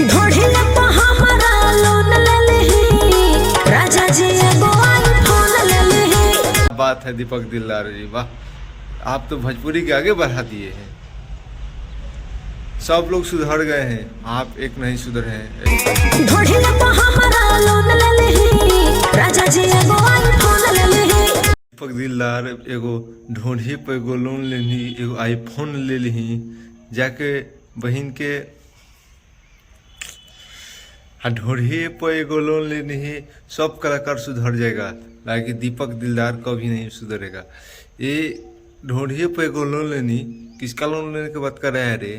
ढोढ़िया पे हमरा लोन ले लेही राजा जी एगो आईफोन ले लेही। बात है दीपक दिलदार जी, वाह, आप तो भोजपुरी के आगे बढ़ा दिए हैं। सब लोग सुधर गए हैं, आप एक नहीं सुधरे हैं। ढोढ़िया पे हमरा लोन ले लेही राजा जी एगो आईफोन ले लेही। दीपक दिलदार एगो ढोढ़ी पे एगो लोन लेनी, एगो आईफोन ले ली, जाके बहन के ढोढ़ी पे एगो लोन लेनी ही। सब कलाकार सुधर जाएगा, लेकिन दीपक दिलदार कभी नहीं सुधरेगा। ये ढोढ़ी पे एगो लोन लेनी, किसका लोन लेने की बात कर रहा है रे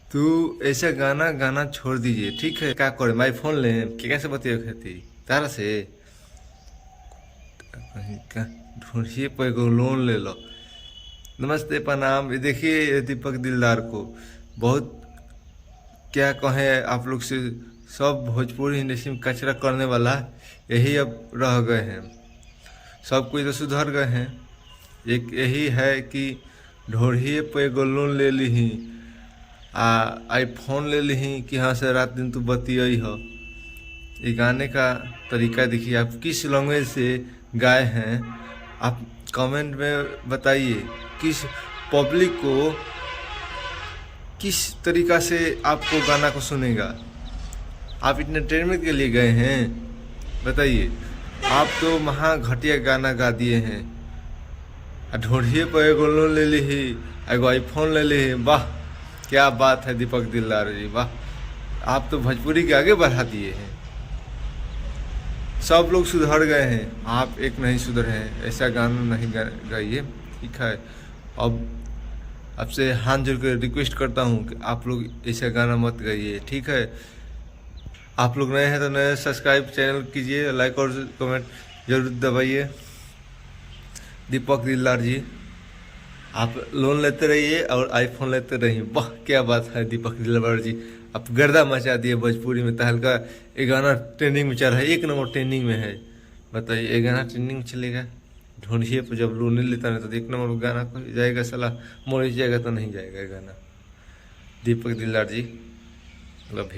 तू? ऐसा गाना गाना छोड़ दीजिए, ठीक है? क्या करे, माई फोन ले कैसे बतिया खेती तारा से ढूंढिए पे एगो लोन ले लो। नमस्ते प्रणाम। ये देखिए दीपक दिलदार को बहुत क्या कहें आप लोग से, सब भोजपुरी इंडस्ट्री में कचरा करने वाला यही अब रह गए हैं। सब कोई तो सुधर गए हैं, एक यही है कि ढोढ़िए पे एगो लोन ले ली, आईफोन ले ली कि हाँ से रात दिन तू बतियाई हो। ये गाने का तरीका देखिए, आप किस लैंग्वेज से गाए हैं, आप कमेंट में बताइए। किस पब्लिक को किस तरीका से आपको गाना को सुनेगा? आप इतने एंटरटेनमेंट के लिए गए हैं, बताइए। आप तो महा घटिया गाना गा दिए हैं। ढोढ़िए पर एगो लोन ले ली, एगो आईफोन ले ली, वाह क्या बात है दीपक दिलदार जी, वाह, आप तो भोजपुरी के आगे बढ़ा दिए हैं। सब लोग सुधर गए हैं, आप एक नहीं सुधरे हैं। ऐसा गाना नहीं गाइए, ठीक है? अब आपसे हाथ जोड़ कर रिक्वेस्ट करता हूँ कि आप लोग ऐसा गाना मत गाइए, ठीक है? आप लोग नए हैं तो नए सब्सक्राइब चैनल कीजिए, लाइक और कमेंट जरूर दबाइए। दीपक दिलदार जी, आप लोन लेते रहिए और आईफोन लेते रहिए, वाह क्या बात है दीपक दिलदार जी, आप गर्दा मचा दिए भोजपुरी में। तहलका ये गाना ट्रेंडिंग में चल रहा है, एक नंबर ट्रेंडिंग में है। बताइए ये गाना ट्रेंडिंग में चलेगा? ढूंढिए पर जब लोन नहीं लेता नहीं तो एक नंबर गाना को जाएगा, साला मोड़ जाएगा तो नहीं जाएगा ये गाना। दीपक दिलदार जी, लव यू।